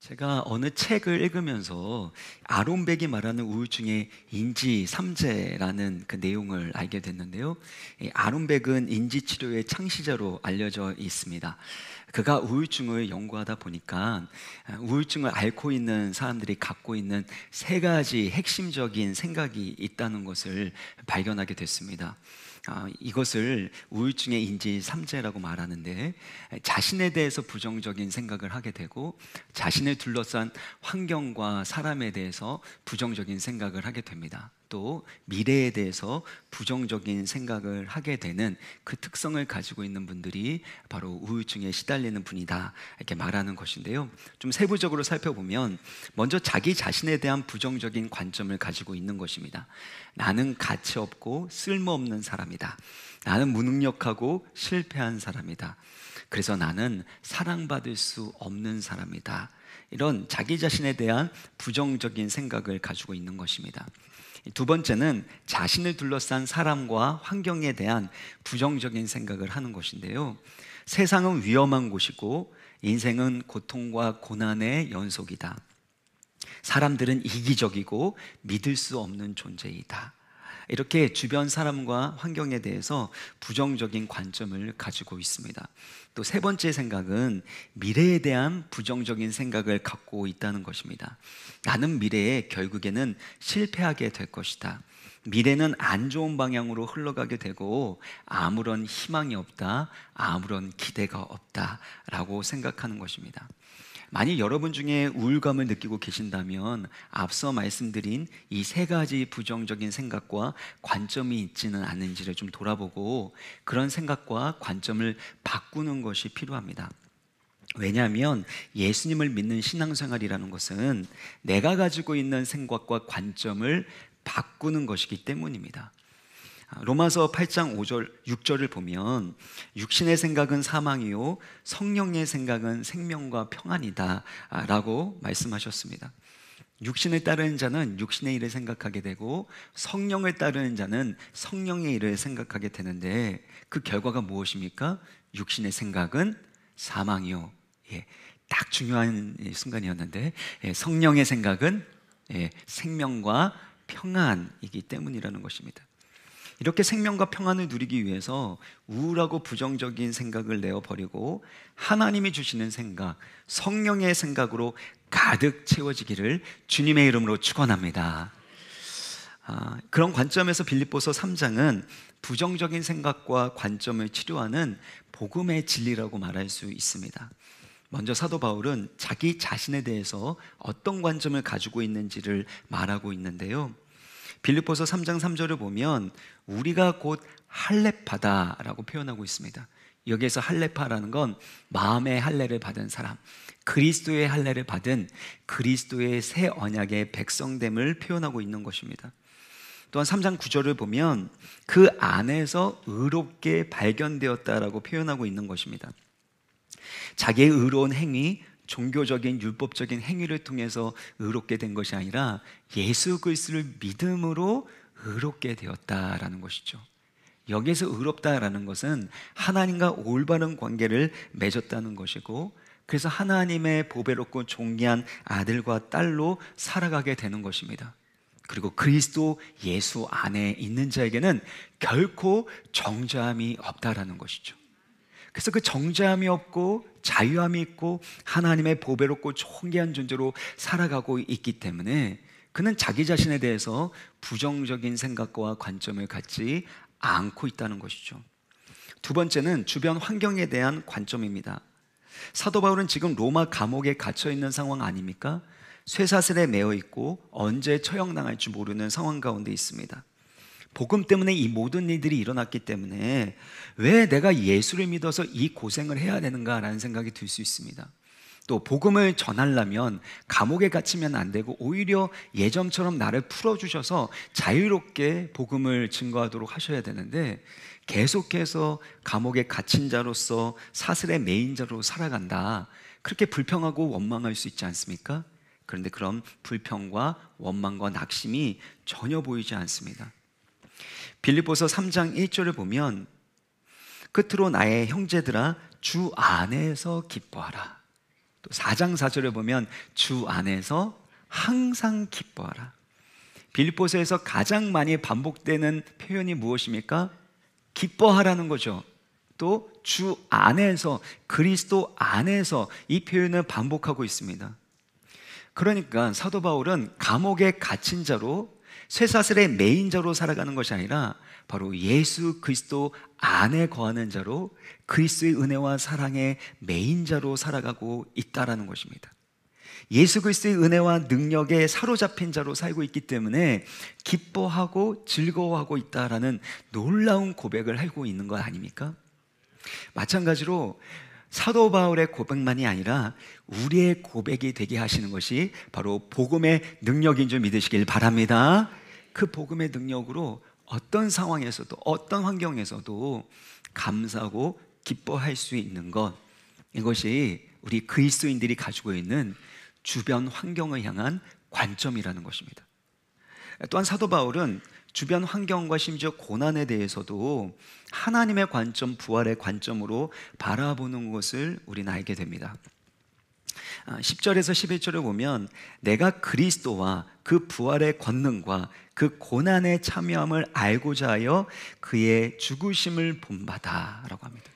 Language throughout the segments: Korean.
제가 어느 책을 읽으면서 아론백이 말하는 우울증의 인지 삼재라는 그 내용을 알게 됐는데요. 이 아론백은 인지치료의 창시자로 알려져 있습니다. 그가 우울증을 연구하다 보니까 우울증을 앓고 있는 사람들이 갖고 있는 세 가지 핵심적인 생각이 있다는 것을 발견하게 됐습니다. 이것을 우울증의 인지 삼재라고 말하는데, 자신에 대해서 부정적인 생각을 하게 되고 자신을 둘러싼 환경과 사람에 대해서 부정적인 생각을 하게 됩니다. 또 미래에 대해서 부정적인 생각을 하게 되는 그 특성을 가지고 있는 분들이 바로 우울증에 시달리는 분이다, 이렇게 말하는 것인데요. 좀 세부적으로 살펴보면 먼저 자기 자신에 대한 부정적인 관점을 가지고 있는 것입니다. 나는 가치 없고 쓸모없는 사람이다. 나는 무능력하고 실패한 사람이다. 그래서 나는 사랑받을 수 없는 사람이다. 이런 자기 자신에 대한 부정적인 생각을 가지고 있는 것입니다. 두 번째는 자신을 둘러싼 사람과 환경에 대한 부정적인 생각을 하는 것인데요. 세상은 위험한 곳이고 인생은 고통과 고난의 연속이다. 사람들은 이기적이고 믿을 수 없는 존재이다. 이렇게 주변 사람과 환경에 대해서 부정적인 관점을 가지고 있습니다. 또 세 번째 생각은 미래에 대한 부정적인 생각을 갖고 있다는 것입니다. 나는 미래에 결국에는 실패하게 될 것이다. 미래는 안 좋은 방향으로 흘러가게 되고 아무런 희망이 없다, 아무런 기대가 없다라고 생각하는 것입니다. 만약 여러분 중에 우울감을 느끼고 계신다면 앞서 말씀드린 이 세 가지 부정적인 생각과 관점이 있지는 않은지를 좀 돌아보고 그런 생각과 관점을 바꾸는 것이 필요합니다. 왜냐하면 예수님을 믿는 신앙생활이라는 것은 내가 가지고 있는 생각과 관점을 바꾸는 것이기 때문입니다. 로마서 8장 5절, 6절을 보면 육신의 생각은 사망이요 성령의 생각은 생명과 평안이다 라고 말씀하셨습니다. 육신을 따르는 자는 육신의 일을 생각하게 되고 성령을 따르는 자는 성령의 일을 생각하게 되는데, 그 결과가 무엇입니까? 육신의 생각은 사망이요, 딱 중요한 순간이었는데, 성령의 생각은 생명과 평안이기 때문이라는 것입니다. 이렇게 생명과 평안을 누리기 위해서 우울하고 부정적인 생각을 내어버리고 하나님이 주시는 생각, 성령의 생각으로 가득 채워지기를 주님의 이름으로 축원합니다. 그런 관점에서 빌립보서 3장은 부정적인 생각과 관점을 치료하는 복음의 진리라고 말할 수 있습니다. 먼저 사도 바울은 자기 자신에 대해서 어떤 관점을 가지고 있는지를 말하고 있는데요. 빌립보서 3장 3절을 보면 우리가 곧 할례파다라고 표현하고 있습니다. 여기에서 할례파라는 건 마음의 할례를 받은 사람, 그리스도의 할례를 받은 그리스도의 새 언약의 백성됨을 표현하고 있는 것입니다. 또한 3장 9절을 보면 그 안에서 의롭게 발견되었다라고 표현하고 있는 것입니다. 자기의 의로운 행위, 종교적인 율법적인 행위를 통해서 의롭게 된 것이 아니라 예수 그리스도를 믿음으로 의롭게 되었다라는 것이죠. 여기에서 의롭다라는 것은 하나님과 올바른 관계를 맺었다는 것이고, 그래서 하나님의 보배롭고 존귀한 아들과 딸로 살아가게 되는 것입니다. 그리고 그리스도 예수 안에 있는 자에게는 결코 정죄함이 없다라는 것이죠. 그래서 그 정죄함이 없고 자유함이 있고 하나님의 보배롭고 존귀한 존재로 살아가고 있기 때문에 그는 자기 자신에 대해서 부정적인 생각과 관점을 갖지 않고 있다는 것이죠. 두 번째는 주변 환경에 대한 관점입니다. 사도 바울은 지금 로마 감옥에 갇혀 있는 상황 아닙니까? 쇠사슬에 매어 있고 언제 처형당할지 모르는 상황 가운데 있습니다. 복음 때문에 이 모든 일들이 일어났기 때문에 왜 내가 예수를 믿어서 이 고생을 해야 되는가라는 생각이 들 수 있습니다. 또 복음을 전하려면 감옥에 갇히면 안 되고 오히려 예전처럼 나를 풀어주셔서 자유롭게 복음을 증거하도록 하셔야 되는데 계속해서 감옥에 갇힌 자로서 사슬에 매인 자로 살아간다, 그렇게 불평하고 원망할 수 있지 않습니까? 그런데 그런 불평과 원망과 낙심이 전혀 보이지 않습니다. 빌립보서 3장 1절을 보면 끝으로 나의 형제들아 주 안에서 기뻐하라. 또 4장 4절에 보면 주 안에서 항상 기뻐하라. 빌립보서에서 가장 많이 반복되는 표현이 무엇입니까? 기뻐하라는 거죠. 또 주 안에서, 그리스도 안에서 이 표현을 반복하고 있습니다. 그러니까 사도 바울은 감옥에 갇힌 자로, 쇠사슬의 매인 자로 살아가는 것이 아니라 바로 예수 그리스도 안에 거하는 자로, 그리스도의 은혜와 사랑의 매인 자로 살아가고 있다라는 것입니다. 예수 그리스도의 은혜와 능력에 사로잡힌 자로 살고 있기 때문에 기뻐하고 즐거워하고 있다라는 놀라운 고백을 하고 있는 것 아닙니까? 마찬가지로 사도 바울의 고백만이 아니라 우리의 고백이 되게 하시는 것이 바로 복음의 능력인 줄 믿으시길 바랍니다. 그 복음의 능력으로 어떤 상황에서도, 어떤 환경에서도 감사하고 기뻐할 수 있는 것, 이것이 우리 그리스도인들이 가지고 있는 주변 환경을 향한 관점이라는 것입니다. 또한 사도 바울은 주변 환경과 심지어 고난에 대해서도 하나님의 관점, 부활의 관점으로 바라보는 것을 우리는 알게 됩니다. 10절에서 11절을 보면 내가 그리스도와 그 부활의 권능과 그 고난의 참여함을 알고자 하여 그의 죽으심을 본받아 라고 합니다.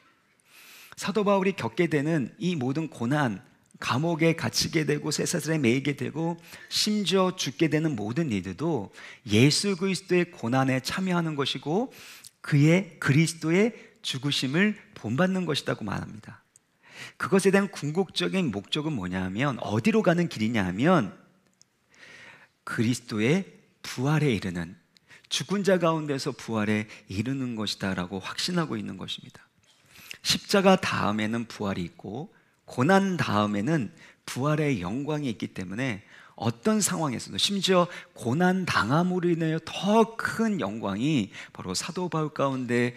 사도 바울이 겪게 되는 이 모든 고난, 감옥에 갇히게 되고 쇠사슬에 매이게 되고 심지어 죽게 되는 모든 일들도 예수 그리스도의 고난에 참여하는 것이고 그의 그리스도의 죽으심을 본받는 것이라고 말합니다. 그것에 대한 궁극적인 목적은 뭐냐 하면, 어디로 가는 길이냐 하면 그리스도의 부활에 이르는, 죽은 자 가운데서 부활에 이르는 것이다 라고 확신하고 있는 것입니다. 십자가 다음에는 부활이 있고 고난 다음에는 부활의 영광이 있기 때문에 어떤 상황에서도, 심지어 고난 당함으로 인하여 더 큰 영광이 바로 사도 바울 가운데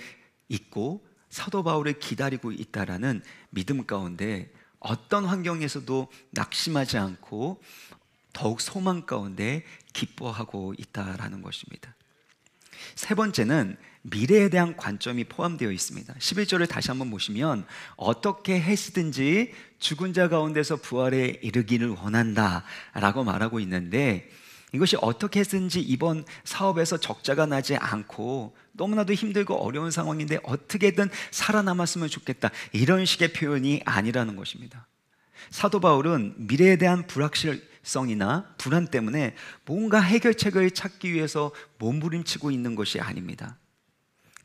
있고 사도 바울을 기다리고 있다라는 믿음 가운데 어떤 환경에서도 낙심하지 않고 더욱 소망 가운데 기뻐하고 있다라는 것입니다. 세 번째는 미래에 대한 관점이 포함되어 있습니다. 11절을 다시 한번 보시면 어떻게 했든지 죽은 자 가운데서 부활에 이르기를 원한다 라고 말하고 있는데, 이것이 어떻게 했든지 이번 사업에서 적자가 나지 않고 너무나도 힘들고 어려운 상황인데 어떻게든 살아남았으면 좋겠다, 이런 식의 표현이 아니라는 것입니다. 사도 바울은 미래에 대한 불확실성이나 불안 때문에 뭔가 해결책을 찾기 위해서 몸부림치고 있는 것이 아닙니다.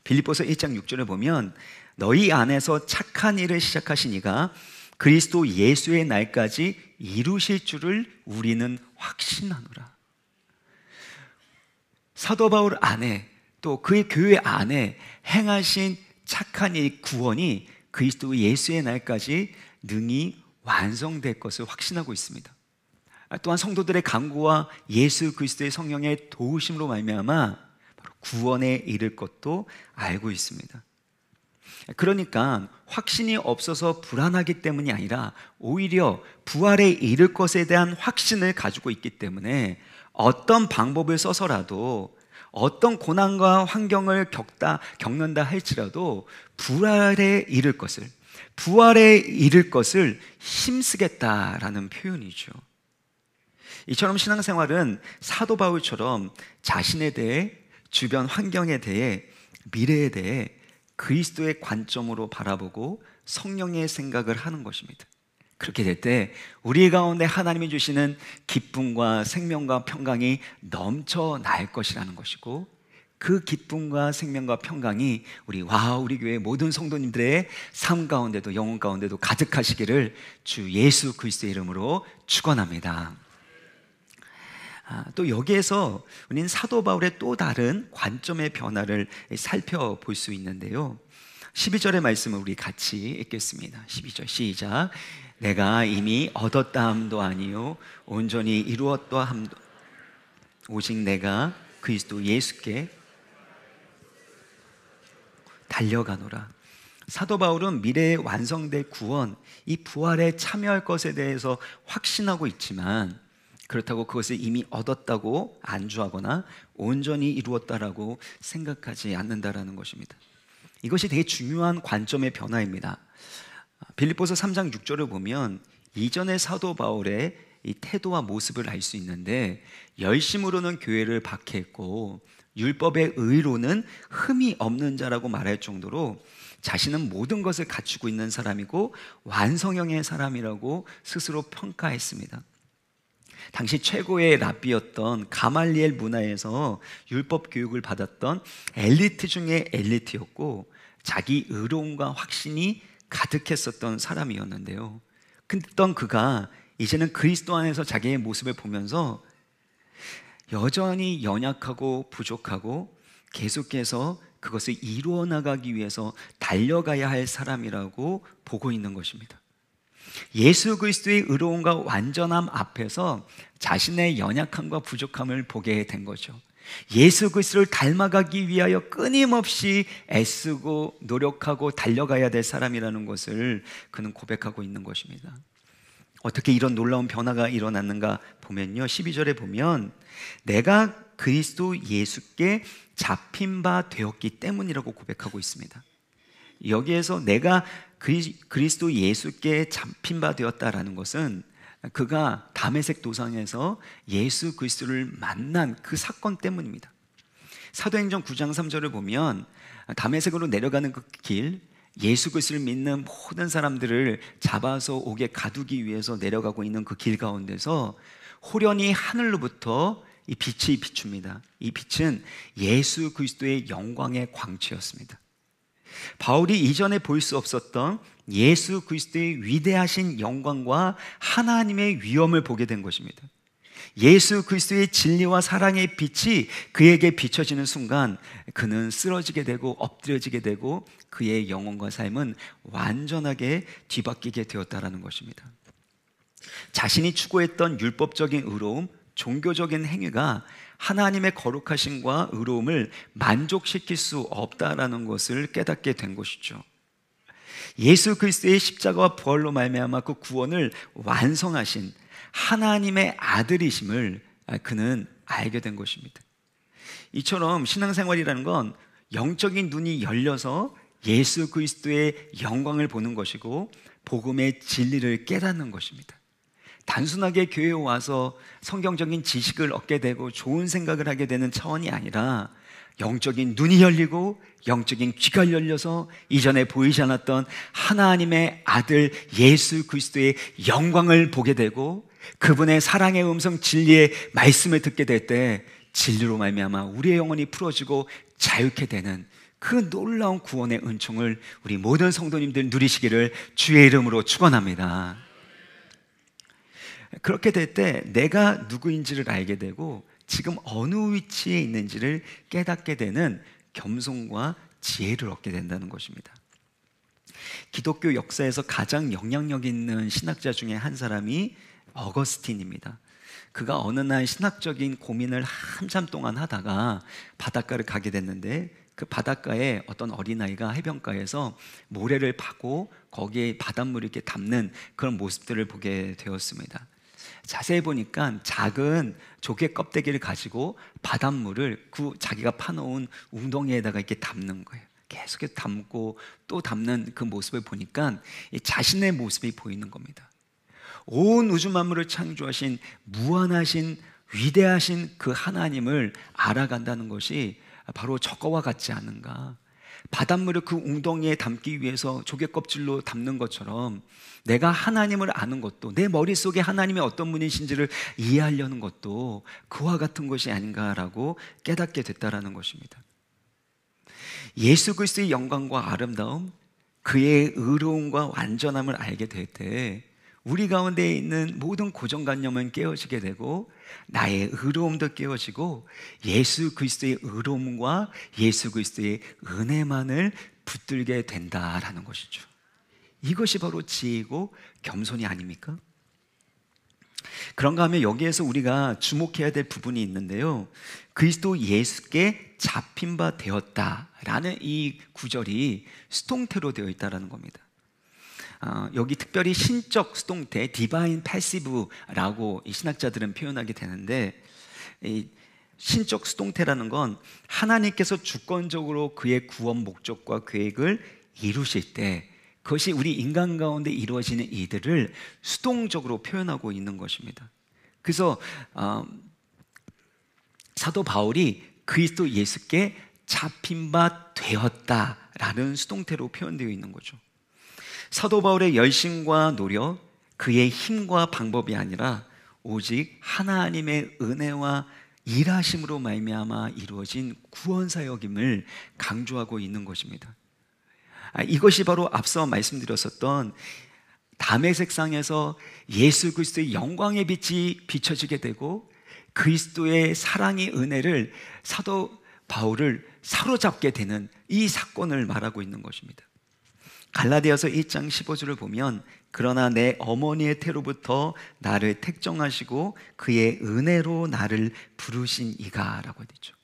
빌립보서 1장 6절에 보면 너희 안에서 착한 일을 시작하신 이가 그리스도 예수의 날까지 이루실 줄을 우리는 확신하노라. 사도 바울 안에, 또 그의 교회 안에 행하신 착한 일, 구원이 그리스도 예수의 날까지 능히 완성될 것을 확신하고 있습니다. 또한 성도들의 간구와 예수 그리스도의 성령의 도우심으로 말미암아 구원에 이를 것도 알고 있습니다. 그러니까 확신이 없어서 불안하기 때문이 아니라 오히려 부활에 이를 것에 대한 확신을 가지고 있기 때문에 어떤 방법을 써서라도, 어떤 고난과 환경을 겪는다 할지라도 부활에 이를 것을 힘쓰겠다라는 표현이죠. 이처럼 신앙생활은 사도 바울처럼 자신에 대해, 주변 환경에 대해, 미래에 대해 그리스도의 관점으로 바라보고 성령의 생각을 하는 것입니다. 그렇게 될 때 우리 가운데 하나님이 주시는 기쁨과 생명과 평강이 넘쳐날 것이라는 것이고, 그 기쁨과 생명과 평강이 우리 교회 모든 성도님들의 삶 가운데도, 영혼 가운데도 가득하시기를 주 예수 그리스도의 이름으로 축원합니다. 또 여기에서 우리는 사도 바울의 또 다른 관점의 변화를 살펴볼 수 있는데요, 12절의 말씀을 우리 같이 읽겠습니다. 12절 시작. 내가 이미 얻었다 함도 아니요 온전히 이루었다 함도 오직 내가 그리스도 예수께 달려가노라. 사도 바울은 미래에 완성될 구원, 이 부활에 참여할 것에 대해서 확신하고 있지만, 그렇다고 그것을 이미 얻었다고 안주하거나 온전히 이루었다라고 생각하지 않는다라는 것입니다. 이것이 되게 중요한 관점의 변화입니다. 빌립보서 3장 6절을 보면 이전의 사도 바울의 이 태도와 모습을 알 수 있는데, 열심으로는 교회를 박해했고 율법의 의로는 흠이 없는 자라고 말할 정도로 자신은 모든 것을 갖추고 있는 사람이고 완성형의 사람이라고 스스로 평가했습니다. 당시 최고의 랍비였던 가말리엘 문화에서 율법 교육을 받았던 엘리트 중에 엘리트였고, 자기 의로움과 확신이 가득했었던 사람이었는데요. 근데 그가 이제는 그리스도 안에서 자기의 모습을 보면서 여전히 연약하고 부족하고 계속해서 그것을 이루어 나가기 위해서 달려가야 할 사람이라고 보고 있는 것입니다. 예수 그리스도의 의로움과 완전함 앞에서 자신의 연약함과 부족함을 보게 된 거죠. 예수 그리스도를 닮아가기 위하여 끊임없이 애쓰고 노력하고 달려가야 될 사람이라는 것을 그는 고백하고 있는 것입니다. 어떻게 이런 놀라운 변화가 일어났는가 보면요, 12절에 보면 내가 그리스도 예수께 잡힌 바 되었기 때문이라고 고백하고 있습니다. 여기에서 내가 그리스도 예수께 잡힌 바 되었다라는 것은 그가 다메섹 도상에서 예수 그리스도를 만난 그 사건 때문입니다. 사도행전 9장 3절을 보면 다메섹으로 내려가는 그 길, 예수 그리스도를 믿는 모든 사람들을 잡아서 옥에 가두기 위해서 내려가고 있는 그 길 가운데서 호련히 하늘로부터 이 빛이 비춥니다. 이 빛은 예수 그리스도의 영광의 광채였습니다. 바울이 이전에 볼 수 없었던 예수 그리스도의 위대하신 영광과 하나님의 위엄을 보게 된 것입니다. 예수 그리스도의 진리와 사랑의 빛이 그에게 비춰지는 순간 그는 쓰러지게 되고 엎드려지게 되고 그의 영혼과 삶은 완전하게 뒤바뀌게 되었다라는 것입니다. 자신이 추구했던 율법적인 의로움, 종교적인 행위가 하나님의 거룩하심과 의로움을 만족시킬 수 없다라는 것을 깨닫게 된 것이죠. 예수 그리스도의 십자가와 부활로 말미암아 그 구원을 완성하신 하나님의 아들이심을 그는 알게 된 것입니다. 이처럼 신앙생활이라는 건 영적인 눈이 열려서 예수 그리스도의 영광을 보는 것이고 복음의 진리를 깨닫는 것입니다. 단순하게 교회에 와서 성경적인 지식을 얻게 되고 좋은 생각을 하게 되는 차원이 아니라 영적인 눈이 열리고 영적인 귀가 열려서 이전에 보이지 않았던 하나님의 아들 예수 그리스도의 영광을 보게 되고 그분의 사랑의 음성 진리의 말씀을 듣게 될 때 진리로 말미암아 우리의 영혼이 풀어지고 자유케 되는 그 놀라운 구원의 은총을 우리 모든 성도님들 누리시기를 주의 이름으로 축원합니다. 그렇게 될 때 내가 누구인지를 알게 되고 지금 어느 위치에 있는지를 깨닫게 되는 겸손과 지혜를 얻게 된다는 것입니다. 기독교 역사에서 가장 영향력 있는 신학자 중에 한 사람이 어거스틴입니다. 그가 어느 날 신학적인 고민을 한참 동안 하다가 바닷가를 가게 됐는데 그 바닷가에 어떤 어린아이가 해변가에서 모래를 파고 거기에 바닷물을 이렇게 담는 그런 모습들을 보게 되었습니다. 자세히 보니까 작은 조개 껍데기를 가지고 바닷물을 그 자기가 파놓은 웅덩이에다가 이렇게 담는 거예요. 계속해서 담고 또 담는 그 모습을 보니까 자신의 모습이 보이는 겁니다. 온 우주 만물을 창조하신 무한하신 위대하신 그 하나님을 알아간다는 것이 바로 저거와 같지 않은가. 바닷물을 그 웅덩이에 담기 위해서 조개 껍질로 담는 것처럼 내가 하나님을 아는 것도 내 머릿속에 하나님이 어떤 분이신지를 이해하려는 것도 그와 같은 것이 아닌가라고 깨닫게 됐다라는 것입니다. 예수 그리스도의 영광과 아름다움, 그의 의로움과 완전함을 알게 될 때 우리 가운데 있는 모든 고정관념은 깨어지게 되고 나의 의로움도 깨어지고 예수 그리스도의 의로움과 예수 그리스도의 은혜만을 붙들게 된다라는 것이죠. 이것이 바로 지혜이고 겸손이 아닙니까? 그런가 하면 여기에서 우리가 주목해야 될 부분이 있는데요, 그리스도 예수께 잡힌 바 되었다라는 이 구절이 수동태로 되어 있다는 겁니다. 여기 특별히 신적 수동태, 디바인 패시브라고 이 신학자들은 표현하게 되는데, 이 신적 수동태라는 건 하나님께서 주권적으로 그의 구원 목적과 계획을 이루실 때 그것이 우리 인간 가운데 이루어지는 일들을 수동적으로 표현하고 있는 것입니다. 그래서 사도 바울이 그리스도 예수께 잡힌 바 되었다라는 수동태로 표현되어 있는 거죠. 사도 바울의 열심과 노력, 그의 힘과 방법이 아니라 오직 하나님의 은혜와 일하심으로 말미암아 이루어진 구원 사역임을 강조하고 있는 것입니다. 이것이 바로 앞서 말씀드렸었던 다메섹상에서 예수 그리스도의 영광의 빛이 비춰지게 되고 그리스도의 사랑의 은혜를 사도 바울을 사로잡게 되는 이 사건을 말하고 있는 것입니다. 갈라디아서 1장 15절을 보면 그러나 내 어머니의 태로부터 나를 택정하시고 그의 은혜로 나를 부르신 이가 라고 되죠.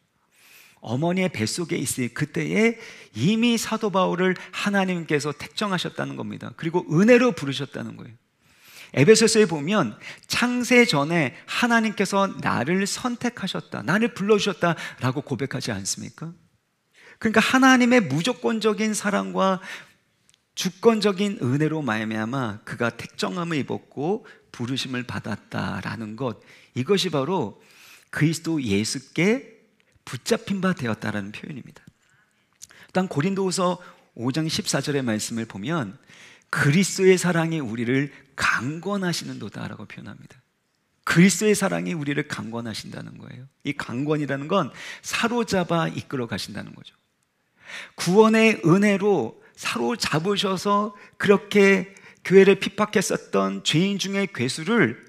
어머니의 뱃속에 있을 그때에 이미 사도 바울을 하나님께서 택정하셨다는 겁니다. 그리고 은혜로 부르셨다는 거예요. 에베소서에 보면 창세 전에 하나님께서 나를 선택하셨다, 나를 불러주셨다라고 고백하지 않습니까? 그러니까 하나님의 무조건적인 사랑과 주권적인 은혜로 말미암아 그가 택정함을 입었고 부르심을 받았다라는 것, 이것이 바로 그리스도 예수께 붙잡힌 바 되었다라는 표현입니다. 일단 고린도후서 5장 14절의 말씀을 보면 그리스도의 사랑이 우리를 강권하시는도다라고 표현합니다. 그리스도의 사랑이 우리를 강권하신다는 거예요. 이 강권이라는 건 사로잡아 이끌어 가신다는 거죠. 구원의 은혜로 사로잡으셔서 그렇게 교회를 핍박했었던 죄인 중의 괴수를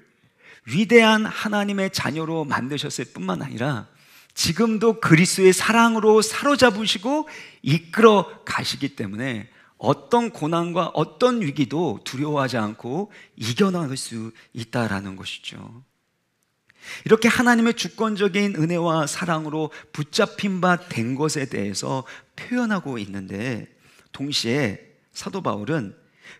위대한 하나님의 자녀로 만드셨을 뿐만 아니라 지금도 그리스도의 사랑으로 사로잡으시고 이끌어 가시기 때문에 어떤 고난과 어떤 위기도 두려워하지 않고 이겨나갈 수 있다라는 것이죠. 이렇게 하나님의 주권적인 은혜와 사랑으로 붙잡힌 바 된 것에 대해서 표현하고 있는데, 동시에 사도 바울은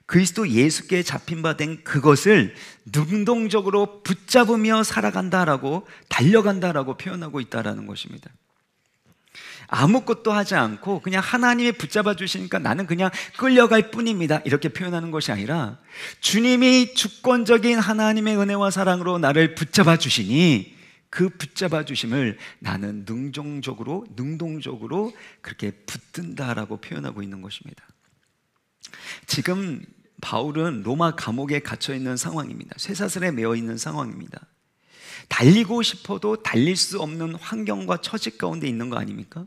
그리스도 예수께 잡힌 바 된 그것을 능동적으로 붙잡으며 살아간다라고, 달려간다라고 표현하고 있다라는 것입니다. 아무것도 하지 않고 그냥 하나님이 붙잡아 주시니까 나는 그냥 끌려갈 뿐입니다, 이렇게 표현하는 것이 아니라 주님이 주권적인 하나님의 은혜와 사랑으로 나를 붙잡아 주시니 그 붙잡아 주심을 나는 능동적으로 그렇게 붙든다라고 표현하고 있는 것입니다. 지금 바울은 로마 감옥에 갇혀 있는 상황입니다. 쇠사슬에 매어 있는 상황입니다. 달리고 싶어도 달릴 수 없는 환경과 처지 가운데 있는 거 아닙니까?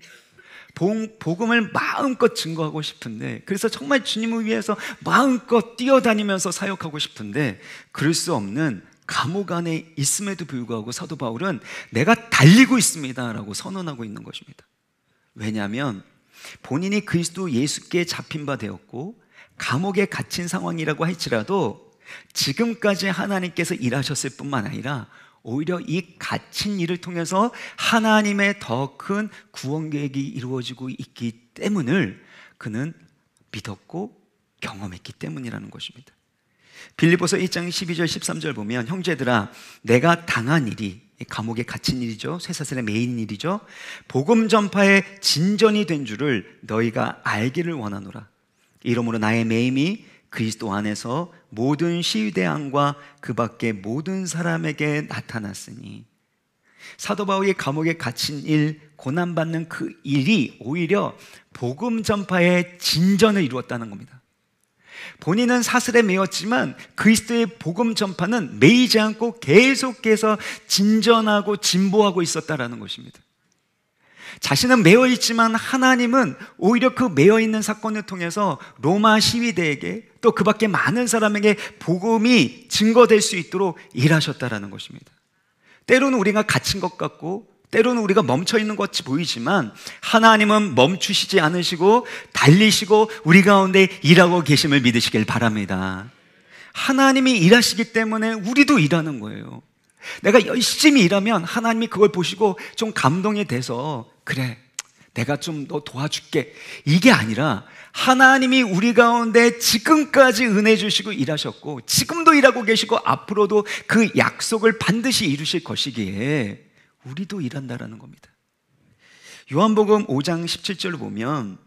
복음을 마음껏 증거하고 싶은데, 그래서 정말 주님을 위해서 마음껏 뛰어다니면서 사역하고 싶은데 그럴 수 없는 감옥 안에 있음에도 불구하고 사도 바울은 내가 달리고 있습니다 라고 선언하고 있는 것입니다. 왜냐하면 본인이 그리스도 예수께 잡힌 바 되었고 감옥에 갇힌 상황이라고 할지라도 지금까지 하나님께서 일하셨을 뿐만 아니라 오히려 이 갇힌 일을 통해서 하나님의 더 큰 구원 계획이 이루어지고 있기 때문을 그는 믿었고 경험했기 때문이라는 것입니다. 빌립보서 1장 12절 13절 보면 형제들아 내가 당한 일이, 감옥에 갇힌 일이죠, 쇠사슬에 매인 일이죠, 복음 전파의 진전이 된 줄을 너희가 알기를 원하노라. 이러므로 나의 매임이 그리스도 안에서 모든 시위대항과 그 밖의 모든 사람에게 나타났으니, 사도 바울이 감옥에 갇힌 일, 고난받는 그 일이 오히려 복음 전파의 진전을 이루었다는 겁니다. 본인은 사슬에 매였지만 그리스도의 복음 전파는 매이지 않고 계속해서 진전하고 진보하고 있었다라는 것입니다. 자신은 매어 있지만 하나님은 오히려 그 매어 있는 사건을 통해서 로마 시위대에게 또 그 밖에 많은 사람에게 복음이 증거될 수 있도록 일하셨다라는 것입니다. 때로는 우리가 갇힌 것 같고 때로는 우리가 멈춰 있는 것 같이 보이지만 하나님은 멈추시지 않으시고 달리시고 우리 가운데 일하고 계심을 믿으시길 바랍니다. 하나님이 일하시기 때문에 우리도 일하는 거예요. 내가 열심히 일하면 하나님이 그걸 보시고 좀 감동이 돼서 그래, 내가 좀 너 도와줄게, 이게 아니라 하나님이 우리 가운데 지금까지 은혜 주시고 일하셨고 지금도 일하고 계시고 앞으로도 그 약속을 반드시 이루실 것이기에 우리도 일한다라는 겁니다. 요한복음 5장 17절을 보면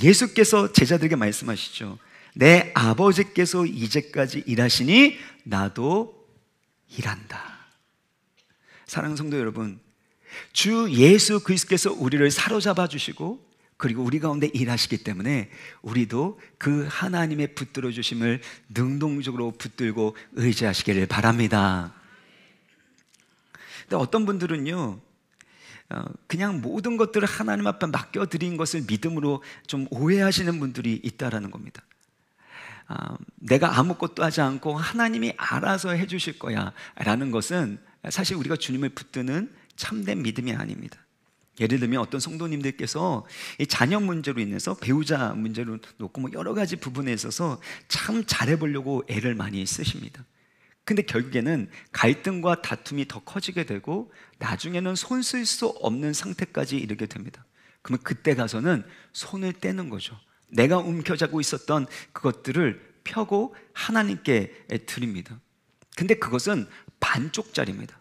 예수께서 제자들에게 말씀하시죠. 내 아버지께서 이제까지 일하시니 나도 일한다. 사랑하는 성도 여러분, 주 예수 그리스도께서 우리를 사로잡아 주시고 그리고 우리 가운데 일하시기 때문에 우리도 그 하나님의 붙들어 주심을 능동적으로 붙들고 의지하시기를 바랍니다. 근데 어떤 분들은요, 그냥 모든 것들을 하나님 앞에 맡겨드린 것을 믿음으로 좀 오해하시는 분들이 있다라는 겁니다. 내가 아무것도 하지 않고 하나님이 알아서 해주실 거야 라는 것은 사실 우리가 주님을 붙드는 참된 믿음이 아닙니다. 예를 들면 어떤 성도님들께서 이 자녀 문제로 인해서 배우자 문제로 놓고 뭐 여러 가지 부분에 있어서 참 잘해보려고 애를 많이 쓰십니다. 근데 결국에는 갈등과 다툼이 더 커지게 되고 나중에는 손 쓸 수 없는 상태까지 이르게 됩니다. 그러면 그때 가서는 손을 떼는 거죠. 내가 움켜쥐고 있었던 그것들을 펴고 하나님께 드립니다. 근데 그것은 반쪽짜리입니다.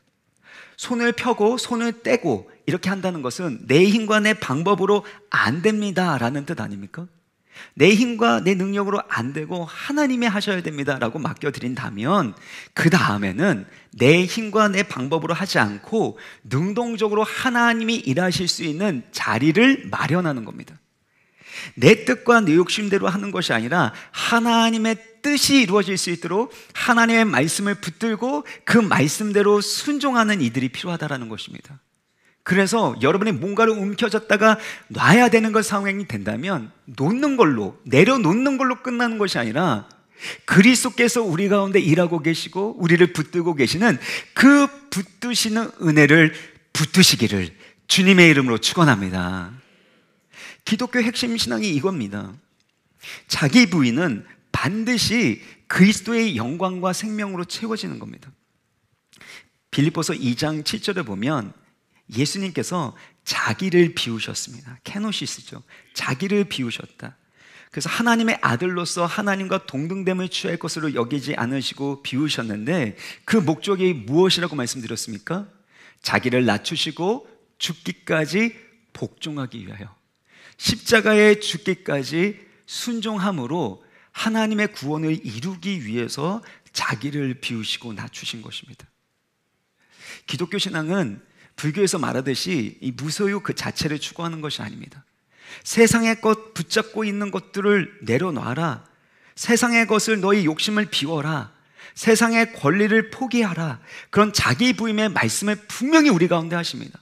손을 펴고 손을 떼고 이렇게 한다는 것은 내 힘과 내 방법으로 안 됩니다 라는 뜻 아닙니까? 내 힘과 내 능력으로 안 되고 하나님이 하셔야 됩니다 라고 맡겨드린다면 그 다음에는 내 힘과 내 방법으로 하지 않고 능동적으로 하나님이 일하실 수 있는 자리를 마련하는 겁니다. 내 뜻과 내 욕심대로 하는 것이 아니라 하나님의 뜻이 이루어질 수 있도록 하나님의 말씀을 붙들고 그 말씀대로 순종하는 이들이 필요하다는 것입니다. 그래서 여러분이 뭔가를 움켜졌다가 놔야 되는 것 상황이 된다면 놓는 걸로, 내려놓는 걸로 끝나는 것이 아니라 그리스도께서 우리 가운데 일하고 계시고 우리를 붙들고 계시는 그 붙드시는 은혜를 붙드시기를 주님의 이름으로 축원합니다. 기독교 핵심 신앙이 이겁니다. 자기 부인은 반드시 그리스도의 영광과 생명으로 채워지는 겁니다. 빌립보서 2장 7절에 보면 예수님께서 자기를 비우셨습니다. 케노시스죠. 자기를 비우셨다. 그래서 하나님의 아들로서 하나님과 동등됨을 취할 것으로 여기지 않으시고 비우셨는데 그 목적이 무엇이라고 말씀드렸습니까? 자기를 낮추시고 죽기까지 복종하기 위하여, 십자가에 죽기까지 순종함으로 하나님의 구원을 이루기 위해서 자기를 비우시고 낮추신 것입니다. 기독교 신앙은 불교에서 말하듯이 이 무소유 그 자체를 추구하는 것이 아닙니다. 세상의 것 붙잡고 있는 것들을 내려놔라. 세상의 것을 너희 욕심을 비워라. 세상의 권리를 포기하라. 그런 자기 부임의 말씀을 분명히 우리 가운데 하십니다.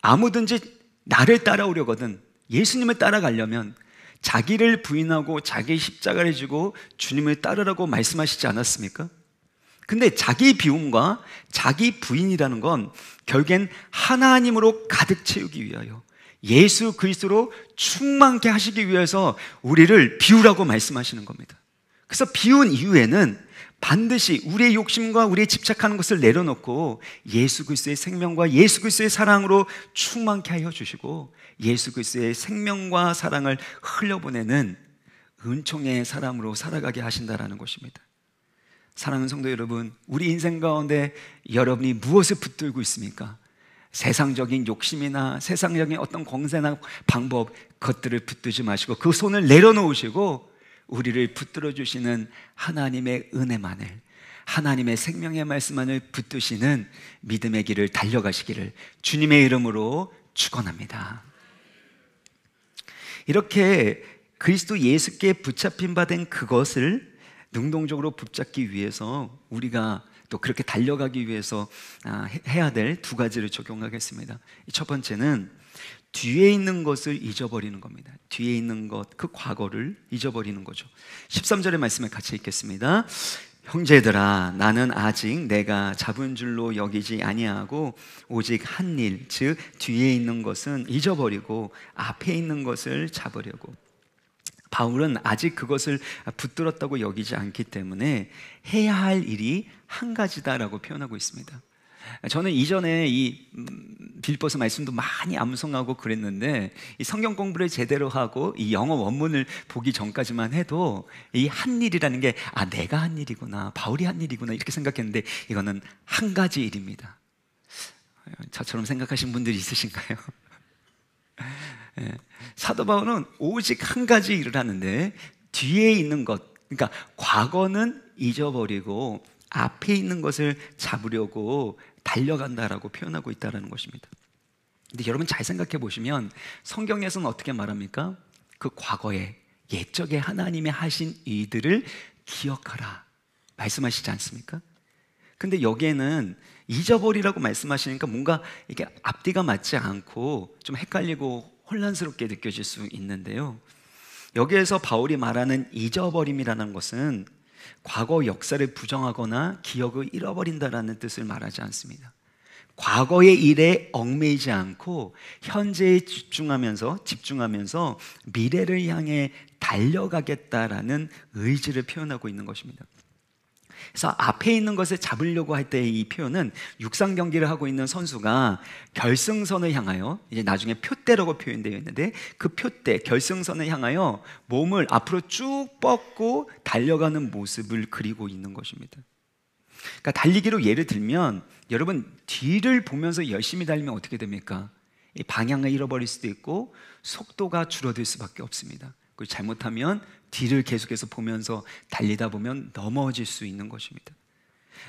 아무든지 나를 따라오려거든, 예수님을 따라가려면 자기를 부인하고 자기 십자가를 지고 주님을 따르라고 말씀하시지 않았습니까? 근데 자기 비움과 자기 부인이라는 건 결국엔 하나님으로 가득 채우기 위하여, 예수 그리스도로 충만케 하시기 위해서 우리를 비우라고 말씀하시는 겁니다. 그래서 비운 이후에는 반드시 우리의 욕심과 우리의 집착하는 것을 내려놓고 예수 그리스도의 생명과 예수 그리스도의 사랑으로 충만케 하여 주시고 예수 그리스도의 생명과 사랑을 흘려보내는 은총의 사람으로 살아가게 하신다라는 것입니다. 사랑하는 성도 여러분, 우리 인생 가운데 여러분이 무엇을 붙들고 있습니까? 세상적인 욕심이나 세상적인 어떤 공세나 방법, 그것들을 붙들지 마시고 그 손을 내려놓으시고 우리를 붙들어 주시는 하나님의 은혜만을, 하나님의 생명의 말씀만을 붙드시는 믿음의 길을 달려가시기를 주님의 이름으로 축원합니다. 이렇게 그리스도 예수께 붙잡힌 바 된 그것을 능동적으로 붙잡기 위해서 우리가 또 그렇게 달려가기 위해서 해야 될 두 가지를 적용하겠습니다. 첫 번째는 뒤에 있는 것을 잊어버리는 겁니다. 뒤에 있는 것, 그 과거를 잊어버리는 거죠. 13절의 말씀을 같이 읽겠습니다. 형제들아, 나는 아직 내가 잡은 줄로 여기지 아니하고 오직 한 일, 즉 뒤에 있는 것은 잊어버리고 앞에 있는 것을 잡으려고. 바울은 아직 그것을 붙들었다고 여기지 않기 때문에 해야 할 일이 한 가지다라고 표현하고 있습니다. 저는 이전에 이 빌립보서 말씀도 많이 암송하고 그랬는데 이 성경 공부를 제대로 하고 이 영어 원문을 보기 전까지만 해도 이 한 일이라는 게 내가 한 일이구나, 바울이 한 일이구나 이렇게 생각했는데 이거는 한 가지 일입니다. 저처럼 생각하신 분들이 있으신가요? 사도 바울은 오직 한 가지 일을 하는데 뒤에 있는 것, 그러니까 과거는 잊어버리고 앞에 있는 것을 잡으려고 달려간다라고 표현하고 있다는 것입니다. 근데 여러분 잘 생각해 보시면 성경에서는 어떻게 말합니까? 그 과거에 옛적에 하나님이 하신 일들을 기억하라 말씀하시지 않습니까? 근데 여기에는 잊어버리라고 말씀하시니까 뭔가 이게 앞뒤가 맞지 않고 좀 헷갈리고 혼란스럽게 느껴질 수 있는데요. 여기에서 바울이 말하는 잊어버림이라는 것은 과거 역사를 부정하거나 기억을 잃어버린다라는 뜻을 말하지 않습니다. 과거의 일에 얽매이지 않고 현재에 집중하면서 미래를 향해 달려가겠다라는 의지를 표현하고 있는 것입니다. 그래서 앞에 있는 것을 잡으려고 할 때 이 표현은 육상 경기를 하고 있는 선수가 결승선을 향하여, 이제 나중에 표대라고 표현되어 있는데 그 표대, 결승선을 향하여 몸을 앞으로 쭉 뻗고 달려가는 모습을 그리고 있는 것입니다. 그러니까 달리기로 예를 들면 여러분 뒤를 보면서 열심히 달리면 어떻게 됩니까? 이 방향을 잃어버릴 수도 있고 속도가 줄어들 수밖에 없습니다. 그리고 잘못하면 뒤를 계속해서 보면서 달리다 보면 넘어질 수 있는 것입니다.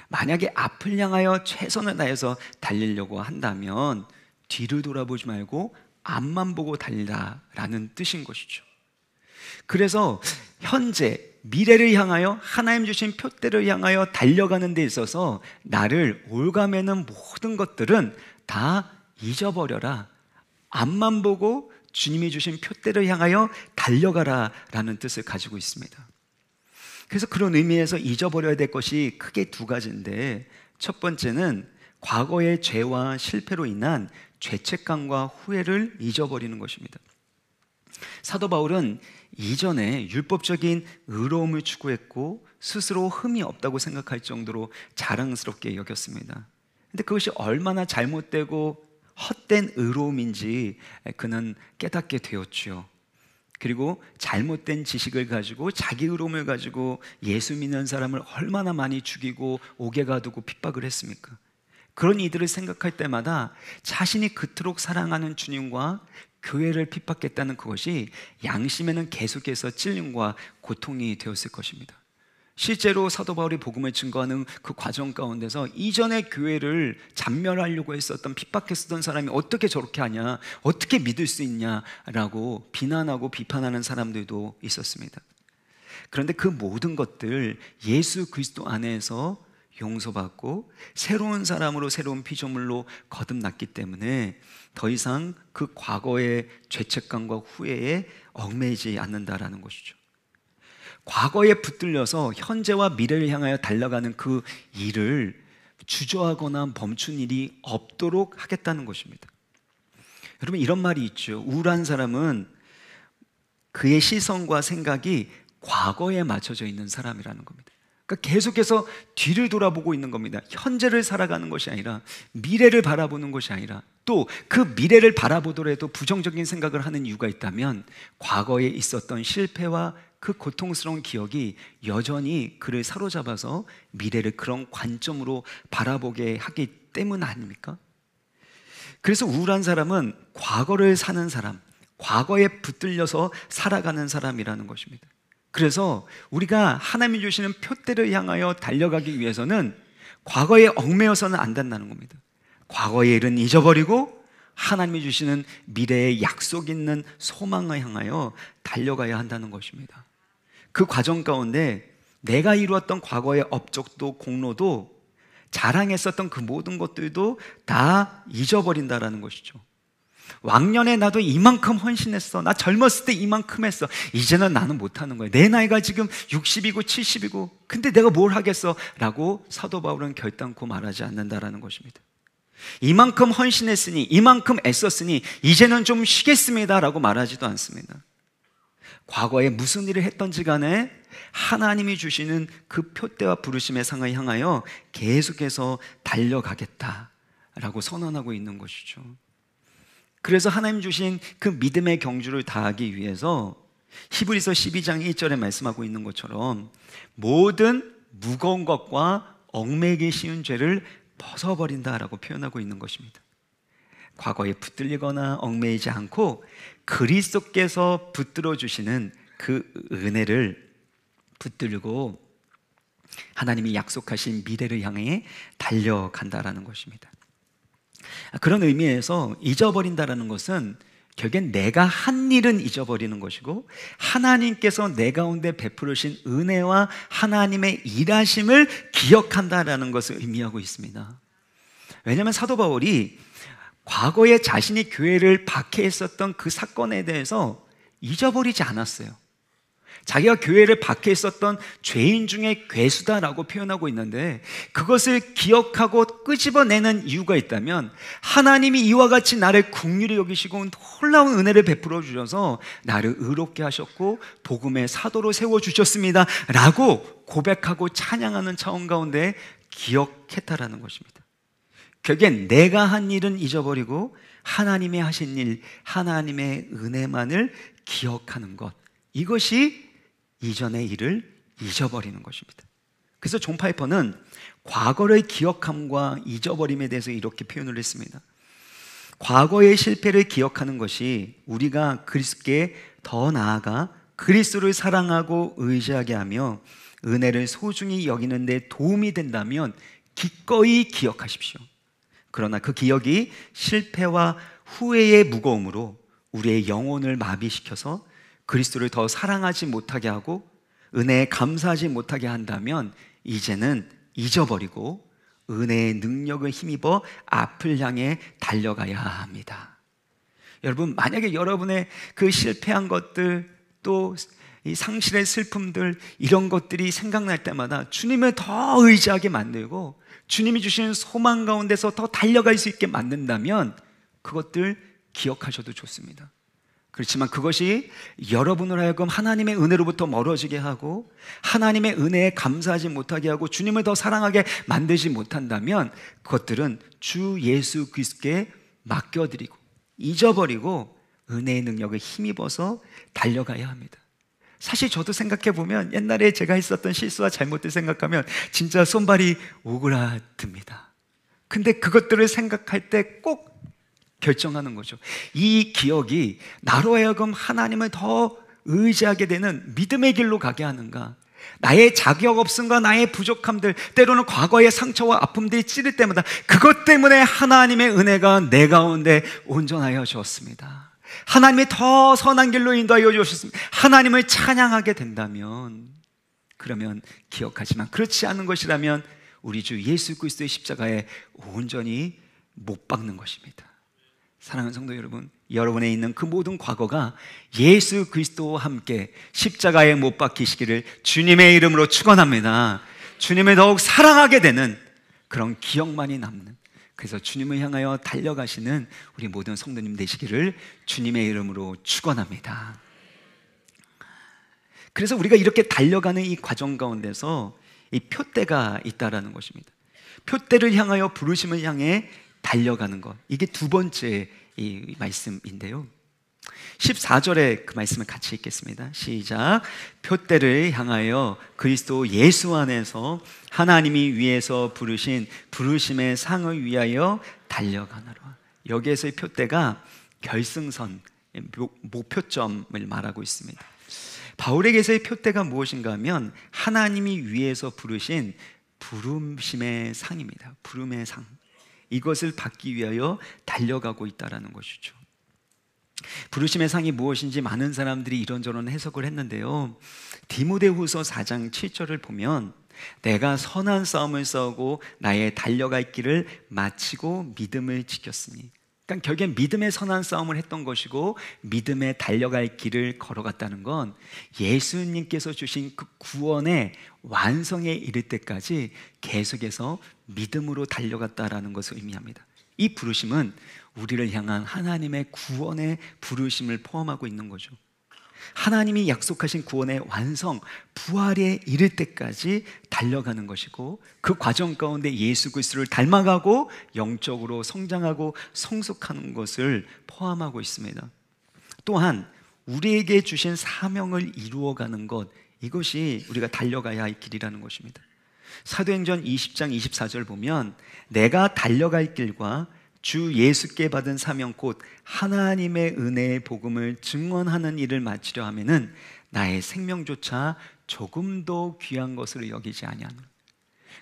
만약에 앞을 향하여 최선을 다해서 달리려고 한다면 뒤를 돌아보지 말고 앞만 보고 달리라라는 뜻인 것이죠. 그래서 현재 미래를 향하여 하나님 주신 표대를 향하여 달려가는 데 있어서 나를 올가매는 모든 것들은 다 잊어버려라. 앞만 보고 주님이 주신 표대를 향하여 달려가라 라는 뜻을 가지고 있습니다. 그래서 그런 의미에서 잊어버려야 될 것이 크게 두 가지인데, 첫 번째는 과거의 죄와 실패로 인한 죄책감과 후회를 잊어버리는 것입니다. 사도 바울은 이전에 율법적인 의로움을 추구했고 스스로 흠이 없다고 생각할 정도로 자랑스럽게 여겼습니다. 근데 그것이 얼마나 잘못되고 헛된 의로움인지 그는 깨닫게 되었죠. 그리고 잘못된 지식을 가지고 자기 의로움을 가지고 예수 믿는 사람을 얼마나 많이 죽이고 옥에 가두고 핍박을 했습니까? 그런 이들을 생각할 때마다 자신이 그토록 사랑하는 주님과 교회를 핍박했다는 그것이 양심에는 계속해서 찔림과 고통이 되었을 것입니다. 실제로 사도 바울이 복음을 증거하는 그 과정 가운데서 이전의 교회를 잔멸하려고 했었던, 핍박했었던 사람이 어떻게 저렇게 하냐, 어떻게 믿을 수 있냐라고 비난하고 비판하는 사람들도 있었습니다. 그런데 그 모든 것들 예수 그리스도 안에서 용서받고 새로운 사람으로, 새로운 피조물로 거듭났기 때문에 더 이상 그 과거의 죄책감과 후회에 얽매이지 않는다라는 것이죠. 과거에 붙들려서 현재와 미래를 향하여 달려가는 그 일을 주저하거나 멈춘 일이 없도록 하겠다는 것입니다. 여러분, 이런 말이 있죠. 우울한 사람은 그의 시선과 생각이 과거에 맞춰져 있는 사람이라는 겁니다. 그러니까 계속해서 뒤를 돌아보고 있는 겁니다. 현재를 살아가는 것이 아니라 미래를 바라보는 것이 아니라, 또 그 미래를 바라보더라도 부정적인 생각을 하는 이유가 있다면 과거에 있었던 실패와 그 고통스러운 기억이 여전히 그를 사로잡아서 미래를 그런 관점으로 바라보게 하기 때문 아닙니까? 그래서 우울한 사람은 과거를 사는 사람, 과거에 붙들려서 살아가는 사람이라는 것입니다. 그래서 우리가 하나님이 주시는 표대를 향하여 달려가기 위해서는 과거에 얽매여서는 안 된다는 겁니다. 과거의 일은 잊어버리고 하나님이 주시는 미래의 약속 있는 소망을 향하여 달려가야 한다는 것입니다. 그 과정 가운데 내가 이루었던 과거의 업적도 공로도 자랑했었던 그 모든 것들도 다 잊어버린다라는 것이죠. 왕년에 나도 이만큼 헌신했어. 나 젊었을 때 이만큼 했어. 이제는 나는 못하는 거야. 내 나이가 지금 60이고 70이고 근데 내가 뭘 하겠어? 라고 사도 바울은 결단코 말하지 않는다라는 것입니다. 이만큼 헌신했으니, 이만큼 애썼으니 이제는 좀 쉬겠습니다 라고 말하지도 않습니다. 과거에 무슨 일을 했던지 간에 하나님이 주시는 그 표대와 부르심의 상을 향하여 계속해서 달려가겠다라고 선언하고 있는 것이죠. 그래서 하나님 주신 그 믿음의 경주를 다하기 위해서 히브리서 12장 1절에 말씀하고 있는 것처럼 모든 무거운 것과 얽매이기 쉬운 죄를 벗어버린다라고 표현하고 있는 것입니다. 과거에 붙들리거나 얽매이지 않고 그리스도께서 붙들어 주시는 그 은혜를 붙들고 하나님이 약속하신 미래를 향해 달려간다라는 것입니다. 그런 의미에서 잊어버린다라는 것은 결국엔 내가 한 일은 잊어버리는 것이고, 하나님께서 내 가운데 베푸르신 은혜와 하나님의 일하심을 기억한다라는 것을 의미하고 있습니다. 왜냐하면 사도 바울이 과거에 자신이 교회를 박해했었던 그 사건에 대해서 잊어버리지 않았어요. 자기가 교회를 박해했었던 죄인 중에 괴수다라고 표현하고 있는데, 그것을 기억하고 끄집어내는 이유가 있다면, 하나님이 이와 같이 나를 긍휼히 여기시고 놀라운 은혜를 베풀어 주셔서 나를 의롭게 하셨고 복음의 사도로 세워주셨습니다 라고 고백하고 찬양하는 차원 가운데 기억했다라는 것입니다. 결국엔 내가 한 일은 잊어버리고 하나님의 하신 일, 하나님의 은혜만을 기억하는 것, 이것이 이전의 일을 잊어버리는 것입니다. 그래서 존 파이퍼는 과거를 기억함과 잊어버림에 대해서 이렇게 표현을 했습니다. 과거의 실패를 기억하는 것이 우리가 그리스도께 더 나아가 그리스도를 사랑하고 의지하게 하며 은혜를 소중히 여기는 데 도움이 된다면 기꺼이 기억하십시오. 그러나 그 기억이 실패와 후회의 무거움으로 우리의 영혼을 마비시켜서 그리스도를 더 사랑하지 못하게 하고 은혜에 감사하지 못하게 한다면 이제는 잊어버리고 은혜의 능력을 힘입어 앞을 향해 달려가야 합니다. 여러분, 만약에 여러분의 그 실패한 것들, 또 이 상실의 슬픔들, 이런 것들이 생각날 때마다 주님을 더 의지하게 만들고 주님이 주시는 소망 가운데서 더 달려갈 수 있게 만든다면 그것들 기억하셔도 좋습니다. 그렇지만 그것이 여러분을 하여금 하나님의 은혜로부터 멀어지게 하고 하나님의 은혜에 감사하지 못하게 하고 주님을 더 사랑하게 만들지 못한다면 그것들은 주 예수 그리스도께 맡겨드리고 잊어버리고 은혜의 능력을 힘입어서 달려가야 합니다. 사실 저도 생각해보면 옛날에 제가 했었던 실수와 잘못들 생각하면 진짜 손발이 오그라듭니다. 근데 그것들을 생각할 때 꼭 결정하는 거죠. 이 기억이 나로 하여금 하나님을 더 의지하게 되는 믿음의 길로 가게 하는가, 나의 자격 없음과 나의 부족함들, 때로는 과거의 상처와 아픔들이 찌를 때마다 그것 때문에 하나님의 은혜가 내 가운데 온전하여 주었습니다, 하나님이 더 선한 길로 인도하여 주셨습니다, 하나님을 찬양하게 된다면, 그러면 기억하지만 그렇지 않은 것이라면 우리 주 예수 그리스도의 십자가에 온전히 못 박는 것입니다. 사랑하는 성도 여러분, 여러분에 있는 그 모든 과거가 예수 그리스도와 함께 십자가에 못 박히시기를 주님의 이름으로 축원합니다. 주님을 더욱 사랑하게 되는 그런 기억만이 남는, 그래서 주님을 향하여 달려가시는 우리 모든 성도님 되시기를 주님의 이름으로 축원합니다. 그래서 우리가 이렇게 달려가는 이 과정 가운데서 이 표대가 있다라는 것입니다. 표대를 향하여, 부르심을 향해 달려가는 것, 이게 두 번째 이 말씀인데요, 14절에 그 말씀을 같이 읽겠습니다. 시작. 표대를 향하여 그리스도 예수 안에서 하나님이 위에서 부르신 부르심의 상을 위하여 달려가노라. 여기에서의 표대가 결승선, 목표점을 말하고 있습니다. 바울에게서의 표대가 무엇인가 하면 하나님이 위에서 부르신 부르심의 상입니다. 부름의 상, 이것을 받기 위하여 달려가고 있다는 것이죠. 부르심의 상이 무엇인지 많은 사람들이 이런저런 해석을 했는데요, 디모데후서 4장 7절을 보면 내가 선한 싸움을 싸우고 나의 달려갈 길을 마치고 믿음을 지켰으니, 그러니까 결국엔 믿음의 선한 싸움을 했던 것이고 믿음의 달려갈 길을 걸어갔다는 건 예수님께서 주신 그 구원의 완성에 이를 때까지 계속해서 믿음으로 달려갔다라는 것을 의미합니다. 이 부르심은 우리를 향한 하나님의 구원의 부르심을 포함하고 있는 거죠. 하나님이 약속하신 구원의 완성, 부활에 이를 때까지 달려가는 것이고, 그 과정 가운데 예수 그리스도를 닮아가고 영적으로 성장하고 성숙하는 것을 포함하고 있습니다. 또한 우리에게 주신 사명을 이루어가는 것, 이것이 우리가 달려가야 할 길이라는 것입니다. 사도행전 20장 24절 보면 내가 달려갈 길과 주 예수께 받은 사명 곧 하나님의 은혜의 복음을 증언하는 일을 마치려 하면은 나의 생명조차 조금도 귀한 것으로 여기지 아니하노라.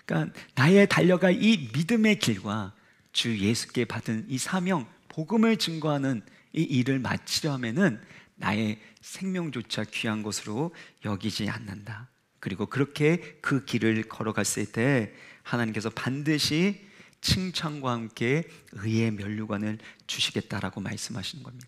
그러니까 나의 달려갈 이 믿음의 길과 주 예수께 받은 이 사명, 복음을 증거하는 이 일을 마치려 하면은 나의 생명조차 귀한 것으로 여기지 않는다. 그리고 그렇게 그 길을 걸어갔을 때 하나님께서 반드시 칭찬과 함께 의의 면류관을 주시겠다라고 말씀하시는 겁니다.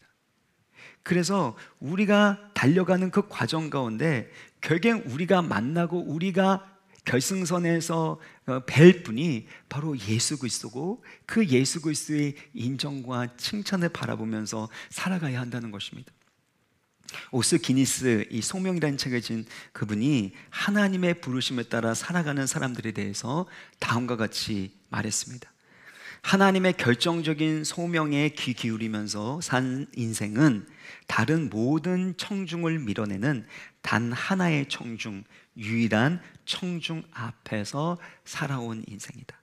그래서 우리가 달려가는 그 과정 가운데 결국 우리가 만나고 우리가 결승선에서 뵐 분이 바로 예수 그리스도고, 그 예수 그리스도의 인정과 칭찬을 바라보면서 살아가야 한다는 것입니다. 오스 기니스 이 소명이라는 책을 진 그분이 하나님의 부르심에 따라 살아가는 사람들에 대해서 다음과 같이 말했습니다. 하나님의 결정적인 소명에 귀 기울이면서 산 인생은 다른 모든 청중을 밀어내는 단 하나의 청중, 유일한 청중 앞에서 살아온 인생이다.